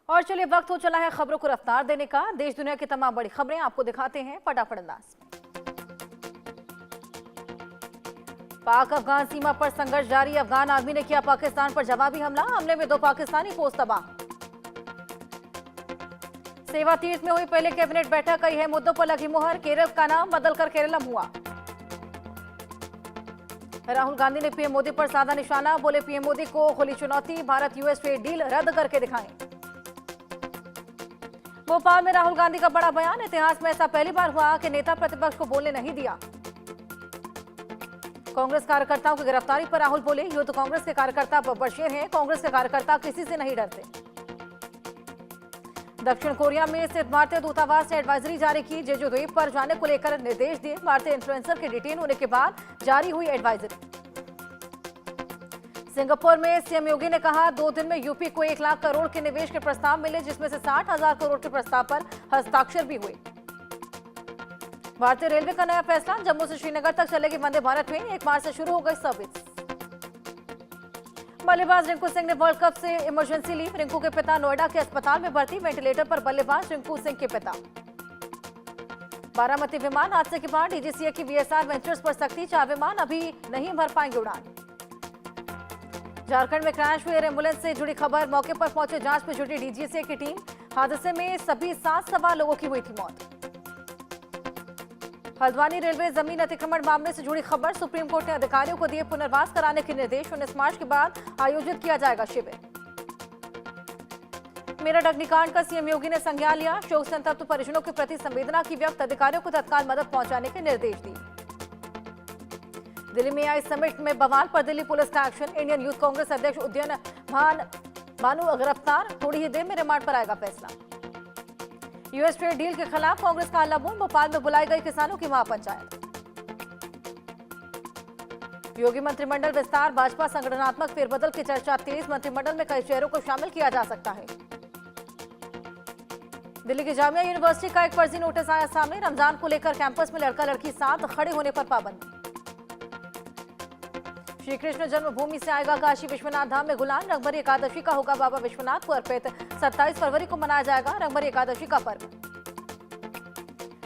और चलिए वक्त हो चला है खबरों को रफ्तार देने का। देश दुनिया की तमाम बड़ी खबरें आपको दिखाते हैं फटाफट अंदाज में। पाक अफगान सीमा पर संघर्ष जारी। अफगान आर्मी ने किया पाकिस्तान पर जवाबी हमला। हमले में 2 पाकिस्तानी फौज तबाह। सेवा तीर्थ में हुई पहले कैबिनेट बैठक। कई है मुद्दों पर लगी मुहर। केरल का नाम बदलकर केरलम हुआ। राहुल गांधी ने पीएम मोदी पर साधा निशाना। बोले पीएम मोदी को खुली चुनौती, भारत यूएस ट्रेड डील रद्द करके दिखाएं। भोपाल में राहुल गांधी का बड़ा बयान। इतिहास में ऐसा पहली बार हुआ कि नेता प्रतिपक्ष को बोलने नहीं दिया। कांग्रेस कार्यकर्ताओं की गिरफ्तारी पर राहुल बोले युद्ध कांग्रेस के कार्यकर्ता बब्बर हैं। कांग्रेस के कार्यकर्ता किसी से नहीं डरते। दक्षिण कोरिया में स्थित भारतीय दूतावास ने एडवाइजरी जारी की। जेजू द्वीप पर जाने को लेकर निर्देश दिए। भारतीय इन्फ्लुएंसर के डिटेन होने के बाद जारी हुई एडवाइजरी। सिंगापुर में सीएम योगी ने कहा 2 दिन में यूपी को 1 लाख करोड़ के निवेश के प्रस्ताव मिले, जिसमें से 60,000 करोड़ के प्रस्ताव पर हस्ताक्षर भी हुए। भारतीय रेलवे का नया फैसला। जम्मू से श्रीनगर तक चलेगी वंदे भारत ट्रेन। 1 मार्च से शुरू हो गई सर्विस। बल्लेबाज रिंकू सिंह ने वर्ल्ड कप से इमरजेंसी ली। रिंकू के पिता नोएडा के अस्पताल में भर्ती। वेंटिलेटर पर बल्लेबाज रिंकू सिंह के पिता। बारामती विमान हादसे के बाद डीजीसीए की वीएसआर वेंचर्स पर सख्ती। 4 विमान अभी नहीं भर पाएंगे उड़ान। झारखंड में क्रैश हुई एयर एम्बुलेंस से जुड़ी खबर। मौके पर पहुंचे जांच में जुटी डीजीसीए की टीम। हादसे में सभी 7 सवार लोगों की हुई थी मौत। हल्द्वानी रेलवे जमीन अतिक्रमण मामले से जुड़ी खबर। सुप्रीम कोर्ट ने अधिकारियों को दिए पुनर्वास कराने के निर्देश। 19 मार्च के बाद आयोजित किया जाएगा शिविर। मेरठ अग्निकांड का सीएम योगी ने संज्ञान लिया। शोक संतप्त परिजनों के प्रति संवेदना की व्यक्त। अधिकारियों को तत्काल मदद पहुंचाने के निर्देश दिए। दिल्ली में आई समिट में बवाल पर दिल्ली पुलिस का एक्शन। इंडियन यूथ कांग्रेस अध्यक्ष उदयन भानु गिरफ्तार। थोड़ी ही देर में रिमांड पर आएगा फैसला। यूएस ट्रेड डील के खिलाफ कांग्रेस का हल्ला बोल। भोपाल में बुलाई गई किसानों की महापंचायत। योगी मंत्रिमंडल विस्तार। भाजपा संगठनात्मक फेरबदल की चर्चा तेज। मंत्रिमंडल में कई चेहरों को शामिल किया जा सकता है। दिल्ली की जामिया यूनिवर्सिटी का एक फर्जी नोटिस आया सामने। रमजान को लेकर कैंपस में लड़का लड़की साथ खड़े होने पर पाबंदी। श्री कृष्ण जन्मभूमि से आएगा काशी विश्वनाथ धाम में गुलाम। रंगभरी एकादशी का होगा बाबा विश्वनाथ को अर्पित। 27 फरवरी को मनाया जाएगा रंगभरी एकादशी का पर्व।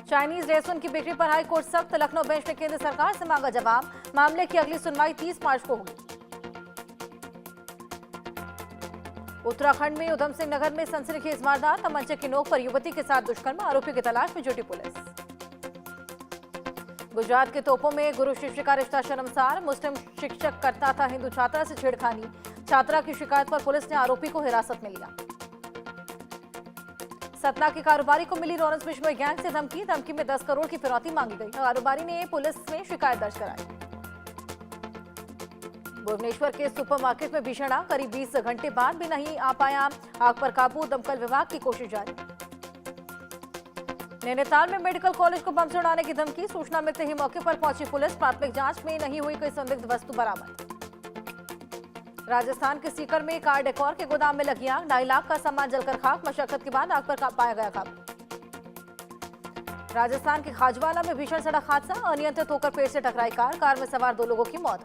चाइनीज रेस्टोरेंट की बिक्री पर हाई कोर्ट सख्त। लखनऊ बेंच ने केंद्र सरकार से मांगा जवाब। मामले की अगली सुनवाई 30 मार्च को होगी। उत्तराखंड में उधम सिंह नगर में सनसनीखेज वारदात। तमंचे की नोक पर युवती के साथ दुष्कर्म। आरोपी की तलाश में जुटी पुलिस। गुजरात के तोपों में गुरु शिष्य का रिश्ता शर्मसार। मुस्लिम शिक्षक करता था हिंदू छात्रा से छेड़खानी। छात्रा की शिकायत पर पुलिस ने आरोपी को हिरासत में लिया। सतना के कारोबारी को मिली लॉरेंस बिश्नोई गैंग से धमकी। धमकी में 10 करोड़ की फिरौती मांगी गई। कारोबारी ने पुलिस में शिकायत दर्ज कराई। भुवनेश्वर के सुपरमार्केट में भीषण आग। करीब 20 घंटे बाद भी नहीं आ पाया आग पर काबू। दमकल विभाग की कोशिश जारी। नैनीताल में मेडिकल कॉलेज को बम से उड़ाने की धमकी। सूचना मिलते ही मौके पर पहुंची पुलिस। प्राथमिक जांच में नहीं हुई कोई संदिग्ध वस्तु बरामद। राजस्थान के सीकर में कार डेकोर के गोदाम में लगी आग। 2.5 लाख का सामान जलकर खाक। मशक्कत के बाद आग पर पाया गया काबू। राजस्थान के खाजवाला में भीषण सड़क हादसा। अनियंत्रित होकर पेड़ से टकराई कार। कार में सवार 2 लोगों की मौत।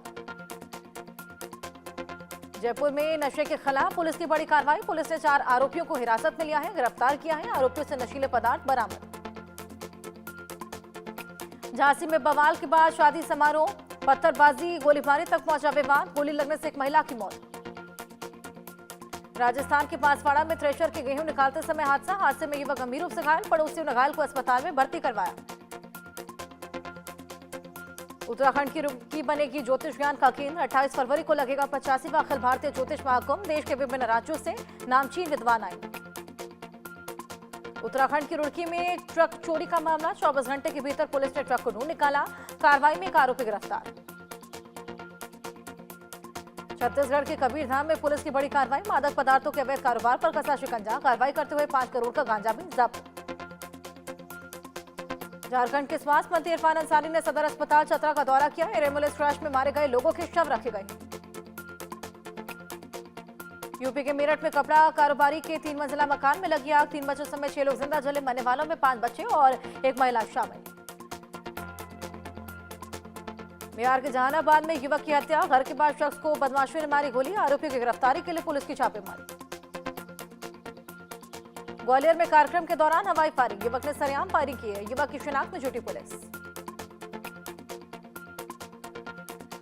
जयपुर में नशे के खिलाफ पुलिस की बड़ी कार्रवाई। पुलिस ने 4 आरोपियों को हिरासत में लिया है, गिरफ्तार किया है। आरोपियों से नशीले पदार्थ बरामद। झांसी में बवाल के बाद शादी समारोह। पत्थरबाजी गोलीबारी तक पहुंचा विवाद। गोली लगने से एक महिला की मौत। राजस्थान के बांसवाड़ा में थ्रेशर के गेहूं निकालते समय हादसा। हादसे में युवक गंभीर रूप से घायल। पड़ोसियों ने घायल को अस्पताल में भर्ती करवाया। उत्तराखंड की रुड़की बनेगी ज्योतिष ज्ञान का केंद्र। 28 फरवरी को लगेगा 85वां अखिल भारतीय ज्योतिष महाकुंभ। देश के विभिन्न राज्यों से नामचीन विद्वान आए। उत्तराखंड की रुड़की में ट्रक चोरी का मामला। 24 घंटे के भीतर पुलिस ने ट्रक को ढूंढ निकाला। कार्रवाई में एक आरोपी गिरफ्तार। छत्तीसगढ़ के कबीरधाम में पुलिस की बड़ी कार्रवाई। मादक पदार्थों के अवैध कारोबार पर कसा शिकंजा। कार्रवाई करते हुए 5 करोड़ का गांजा भी जब्त। झारखंड के स्वास्थ्य मंत्री इरफान अंसारी ने सदर अस्पताल चतरा का दौरा किया। एयर एम्बुलेंस क्रैश में मारे गए लोगों के शव रखे गए। यूपी के मेरठ में कपड़ा कारोबारी के 3 मंजिला मकान में लगी आग। 3 बच्चों समेत 6 लोग जिंदा जले। मरने वालों में 5 बच्चे और एक महिला शामिल। बिहार के जहानाबाद में युवक की हत्या। घर के बाद शख्स को बदमाशों ने मारी गोली। आरोपियों की गिरफ्तारी के लिए पुलिस की छापेमारी। ग्वालियर में कार्यक्रम के दौरान हवाई फायरिंग, युवक ने सरेआम फायरिंग की है। युवक की शिनाख्त में जुटी पुलिस।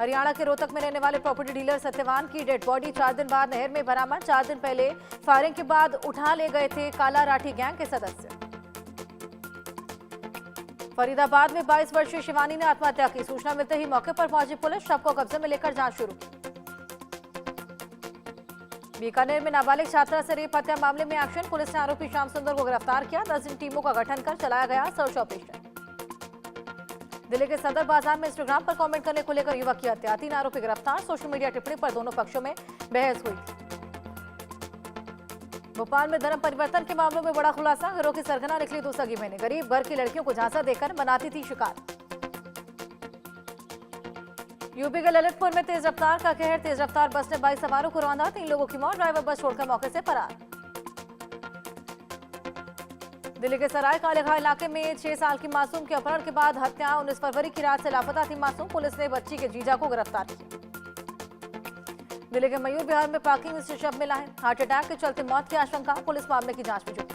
हरियाणा के रोहतक में रहने वाले प्रॉपर्टी डीलर सत्यवान की डेड बॉडी 4 दिन बाद नहर में बरामद। 4 दिन पहले फायरिंग के बाद उठा ले गए थे काला राठी गैंग के सदस्य। फरीदाबाद में 22 वर्षीय शिवानी ने आत्महत्या की। सूचना मिलते ही मौके पर पहुंची पुलिस, शव को कब्जे में लेकर जांच शुरू की। बीकानेर में नाबालिग छात्रा से रेप हत्या मामले में एक्शन, पुलिस ने आरोपी श्याम सुंदर को गिरफ्तार किया। 10 टीमों का गठन कर चलाया गया सर्च ऑपरेशन। दिल्ली के सदर बाजार में इंस्टाग्राम पर कमेंट करने को लेकर युवक की हत्या, 3 आरोपी गिरफ्तार। सोशल मीडिया टिप्पणी पर दोनों पक्षों में बहस हुई थी। भोपाल में धर्म परिवर्तन के मामलों में बड़ा खुलासा, घरों की सरगना निकली 2 सगी बहनें। गरीब घर की लड़कियों को झांसा देकर बनाती थी शिकार। यूपी के ललितपुर में तेज रफ्तार का कहर, तेज रफ्तार बस ने 22 सवारों को रौंदा, 3 लोगों की मौत, ड्राइवर बस छोड़कर मौके से फरार। दिल्ली के सराय कालेखां इलाके में 6 साल की मासूम के अपहरण के बाद हत्या, 19 फरवरी की रात से लापता थी मासूम। पुलिस ने बच्ची के जीजा को गिरफ्तार किया। दिल्ली के मयूर विहार में पार्किंग से शव मिला है, हार्ट अटैक के चलते मौत की आशंका, पुलिस मामले की जांच में जुटी।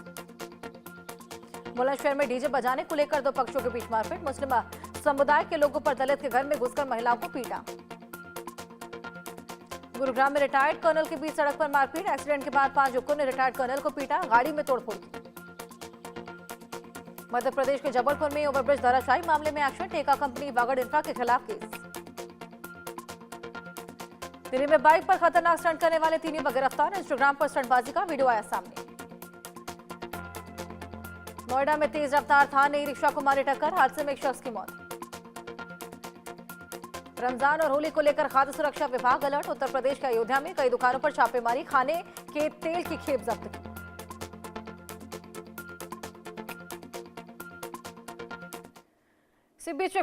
बुलंदशहर में डीजे बजाने को लेकर 2 पक्षों के बीच मारपीट, मुस्लिम समुदाय के लोगों पर दलित के घर में घुसकर महिलाओं को पीटा। गुरुग्राम में रिटायर्ड कर्नल के बीच सड़क पर मारपीट, एक्सीडेंट के बाद 5 युवकों ने रिटायर्ड कर्नल को पीटा, गाड़ी में तोड़फोड़ की। मध्य प्रदेश के जबलपुर में ओवरब्रिज धराशायी मामले में एक्शन, ठेका कंपनी वागड़ इंफ्रा के खिलाफ केस। दिल्ली में बाइक पर खतरनाक स्टंट करने वाले 3 युवक गिरफ्तार, इंस्टाग्राम पर स्टंटबाजी का वीडियो आया सामने। नोएडा में तेज रफ्तार था नई रिक्शा को मारी टक्कर, हादसे में एक शख्स की मौत। रमजान और होली को लेकर खाद्य सुरक्षा विभाग अलर्ट, उत्तर प्रदेश के अयोध्या में कई दुकानों पर छापेमारी, खाने के तेल की खेप जब्त की। इसी बीच